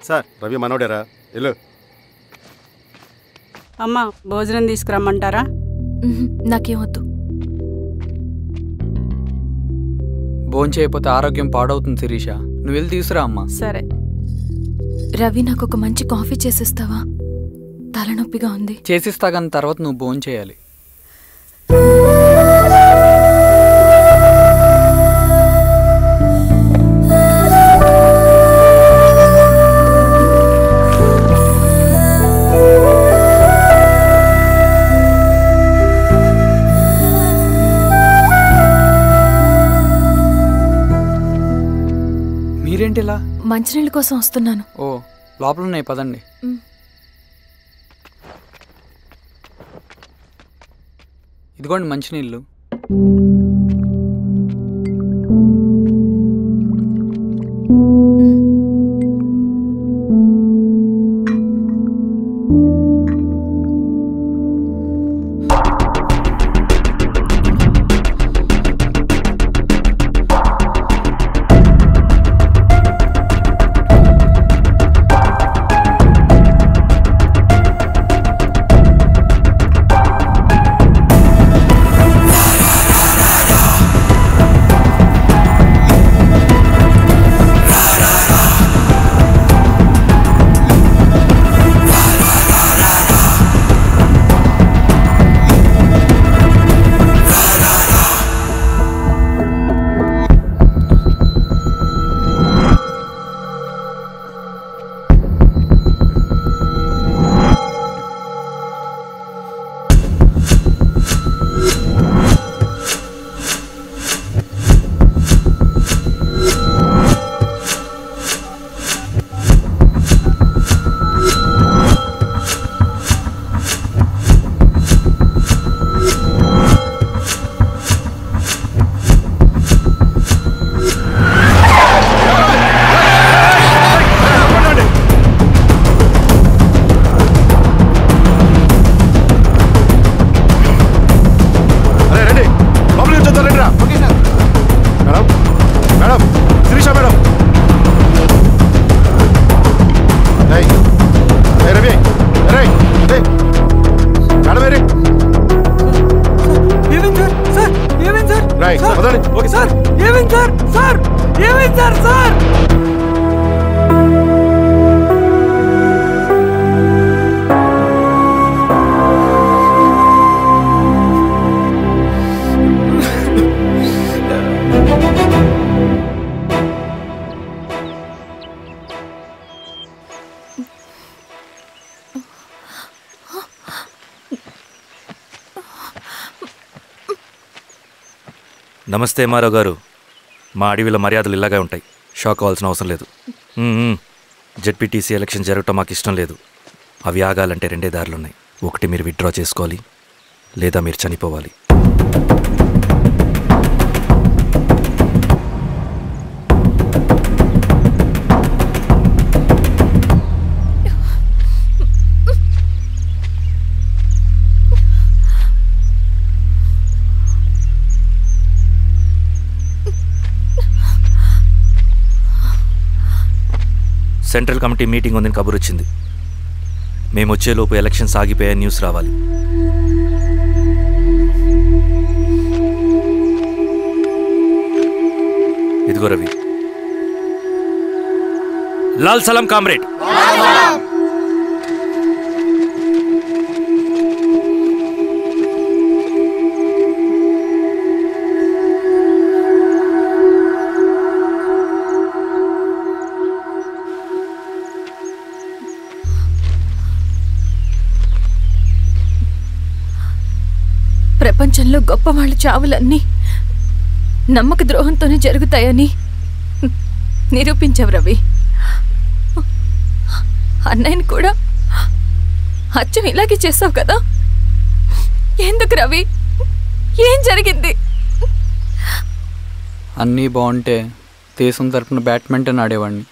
Sir Ravi మనోడేరా వెళ్ళు. అమ్మా భోజనం తీసుకురమ్మంటారా? నాకేమొద్దు. భోజనం చేయకపోతే ఆరోగ్యం పాడవుతుంది శిరీష. నువ్వు వెళ్ళి తీసుకురా అమ్మా. సరే. రవి నాకు ఒక మంచి కాఫీ చేసిస్తావా? తలనొప్పిగా ఉంది. చేసిస్తా కానీ తర్వాత నువ్వు భోజనం చేయాలి. మీరేంటిలా? మంచినీళ్ళ కోసం వస్తున్నాను. ఓ లోపల ఉన్నాయి పదండి. ఇదిగోండి మంచినీళ్ళు. నమస్తే మారావు గారు. మా అడవిలో మర్యాదలు ఇలాగే ఉంటాయి. షాక్ అవ్వాల్సిన అవసరం లేదు. జెడ్పీటీసీ ఎలక్షన్ జరగటం మాకు ఇష్టం లేదు. అవి ఆగాలంటే రెండే దారులున్నాయి. ఒకటి మీరు విత్డ్రా చేసుకోవాలి, లేదా మీరు చనిపోవాలి. సెంట్రల్ కమిటీ మీటింగ్ ఉందని కబురు వచ్చింది. మేము వచ్చేలోపు ఎలక్షన్స్ ఆగిపోయే న్యూస్ రావాలి. ఇదిగో రవి. లాల్ సలాం కామ్రేడ్. ప్రపంచంలో గొప్పవాళ్ళ చావులన్నీ నమ్మక ద్రోహంతోనే జరుగుతాయని నిరూపించావు రవి. అన్నయ్యని కూడా అచ్చం ఇలాగే చేస్తావు కదా? ఎందుకు రవి? ఏం జరిగింది? అన్నీ బాగుంటే దేశం తరపున బ్యాడ్మింటన్ ఆడేవాడిని.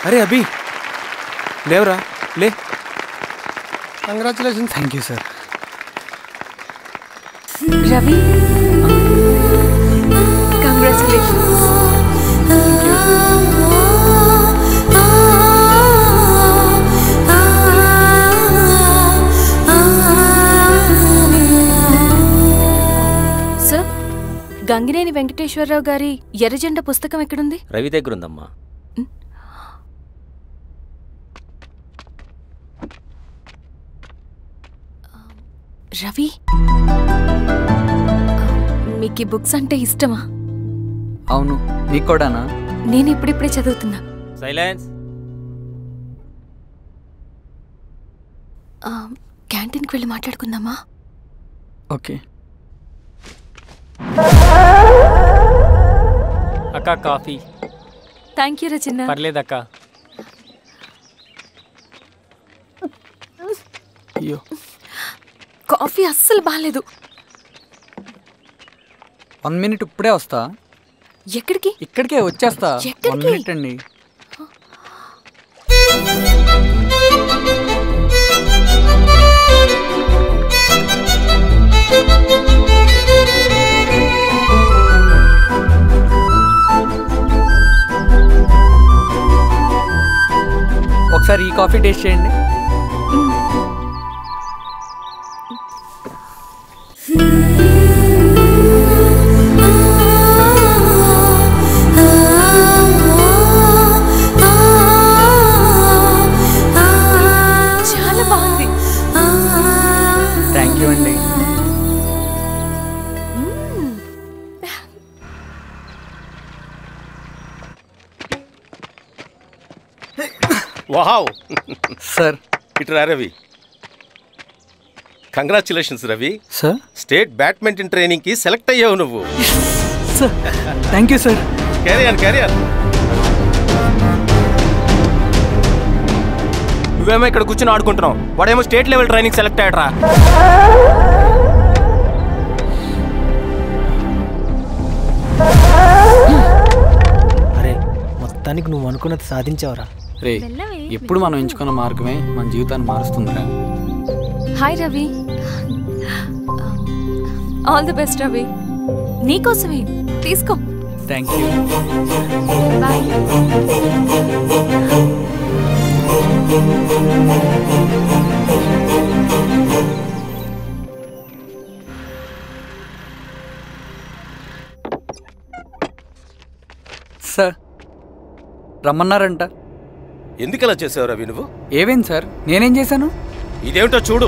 అరే అభి లేవరా లే. Congratulation. Thank you sir. Ravi congratulations. Sir, Gangineni Venkateswararao గారి ఎర్రజెండ పుస్తకం ఎక్కడుంది? రవి దగ్గర ఉందమ్మా. రవి, మీకు ఈ బుక్స్ అంటే ఇష్టమా? అవును, నీకు కూడానా? నేను ఇప్పుడిప్పుడే చదువుతున్నా. సైలెన్స్. క్యాంటీన్కి వెళ్ళి మాట్లాడుకుందామా? ఓకే. అక్క కాఫీ. థ్యాంక్ యూ రా చిన్న. పర్లేదక్క. అయ్యో, కాఫీ అస్సలు బాగాలేదు. 1 minute ఇప్పుడే వస్తా. ఎక్కడికి? ఇక్కడికే వచ్చేస్తా. 1 minute అండి. ఒకసారి ఈ కాఫీ టేస్ట్ చేయండి. చాలా బాగుంది. థ్యాంక్ యూ అండి. వావ్. సార్. ఇటు రా Ravi. Congratulations Ravi. Sir, state badminton training కి సెలెక్ట్ అయ్యావు నువ్వు. Sir thank you sir. Carrier. నువ్వేమో ఇక్కడ కూర్చొని ఆడుకుంటున్నావు, వాడేమో స్టేట్ లెవెల్ ట్రైనింగ్ సెలెక్ట్ అయ్యాడ్రా. అరే, మొత్తానికి నువ్వు అనుకున్నది సాధించావురా. రే, ఎప్పుడు మనం ఎంచుకున్న మార్గమే మన జీవితాన్ని మారుస్తుందిరా. Hi Ravi. All the best Ravi. నీకోసమే, తీసుకో. Thank you. బాయ్. సార్, రమ్మన్నారంట. ఎందుకలా చేసావు రవి నువ్వు? ఏవేంటి సార్, నేనేం చేశాను? ఇదేమిటో చూడు.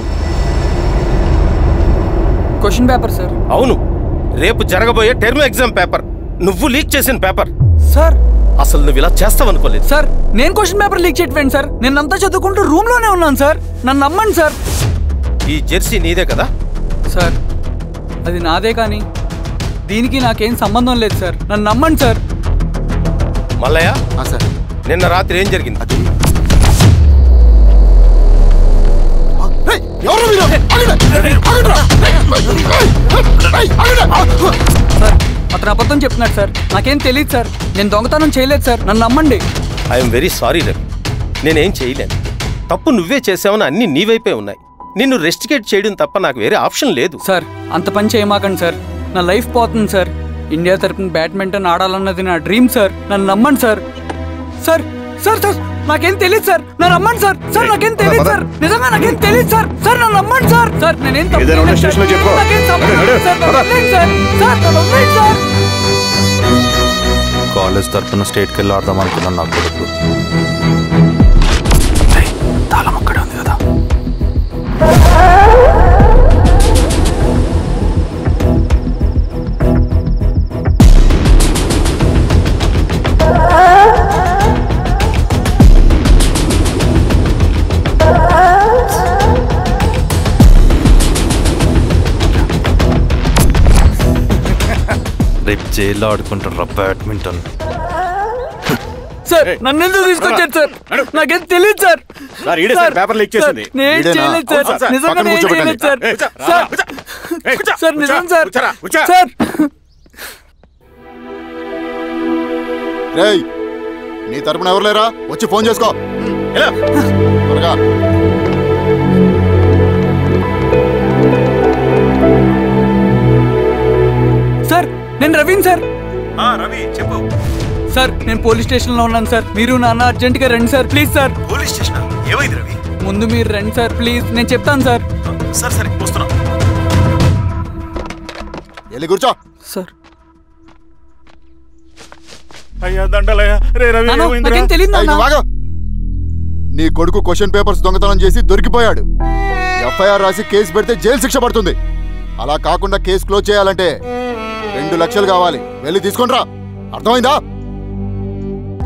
Question paper sir. అవును, రేపు జరగబోయే టర్మ్ ఎగ్జామ్ పేపర్. నువ్వు లీక్ చేసిన పేపర్. సార్, అసలు నువ్వు ఇలా చేస్తావనుకోలేదు. సార్, నేను క్వశ్చన్ పేపర్ లీక్ చేయట్లేండి సార్. నేను అంతా చదువుకుంటూ రూమ్ లోనే ఉన్నాను సార్. నన్ను నమ్మండి సార్. ఈ జెర్సీ నీదే కదా? సార్, అది నాదే, కానీ దీనికి నాకేం సంబంధం లేదు సార్. నన్ను నమ్మండి సార్. మల్లయ్య సార్, నిన్న రాత్రి ఏం జరిగింది? సార్, అతను అబద్ధం చెప్తున్నాడు సార్. నాకేం తెలియదు సార్. నేను దొంగతనం చేయలేదు సార్. నన్ను నమ్మండి. ఐఎమ్ వెరీ సారీ రవి, నేనేం చేయలేను. తప్పు నువ్వే చేసావని అన్ని నీ వైపే ఉన్నాయి. నిన్ను రెస్టికేట్ చేయడం తప్ప నాకు వేరే ఆప్షన్ లేదు. సార్, అంత పని చేయమాకండి సార్. నా లైఫ్ పోతుంది సార్. ఇండియా తరపున బ్యాడ్మింటన్ ఆడాలన్నది నా డ్రీమ్ సార్. నన్ను నమ్మండి సార్. సార్ సార్ సార్ నాకేం తెలియదు సార్. నన్ను నమ్మండి సార్. సార్ నాకేం తెలియదు సార్. నిజంగా నాకేం తెలియదు సార్. సార్ నన్ను నమ్మండి సార్. సార్ నేనేం తప్పు చేయలేదు సార్. నాకేం సంబంధం లేదు సార్. నన్ను వదిలేయండి సార్. సార్ నన్ను వదిలేయండి సార్. కాలేజ్ తరఫున స్టేట్కి వెళ్ళి ఆడదాం అనుకున్నాను. నా కొడుకు తాళం అక్కడే ఉంది కదా. రేపు జైల్లో ఆడుకుంటారా బ్యాడ్మింటన్? సార్ నన్ను ఎందుకు తీసుకొచ్చారు సార్? నాకేం తెలియదు సార్. పేపర్ లీక్ చేసింది. నేను చేయలేదు సార్. నిజంగా నేను చేయలేదు సార్. సార్ నిజం సార్. సార్ నీ తరపున ఎవరు లేరా? వచ్చి ఫోన్ చేసుకో. త్వరగా. సార్ నేను రవీన్ సార్. రవి చెప్పు. సార్ నేను పోలీస్ స్టేషన్లో ఉన్నాను సార్. మీరు నాన్న అర్జెంట్గా రండి sir, please sir. Police station ఏమైంది రవి? ముందు మీరు రండి సార్ ప్లీజ్, నేను చెప్తాను సార్. సరే సరే వస్తున్నా. వెళ్ళి కూర్చో. సార్ అయ్యా దండలయ్యా. రే రవి నాకేం తెలియదు ఏయ్, నువ్వు ఆగు. నీ కొడుకు క్వశ్చన్ పేపర్స్ దొంగతనం చేసి దొరికిపోయాడు. ఎఫ్ఐఆర్ రాసి కేసు పెడితే జైలు శిక్ష పడుతుంది. అలా కాకుండా కేసు క్లోజ్ చేయాలంటే 2 లక్షలు కావాలి. వెళ్ళి తీసుకొని రా. అర్థమైందా?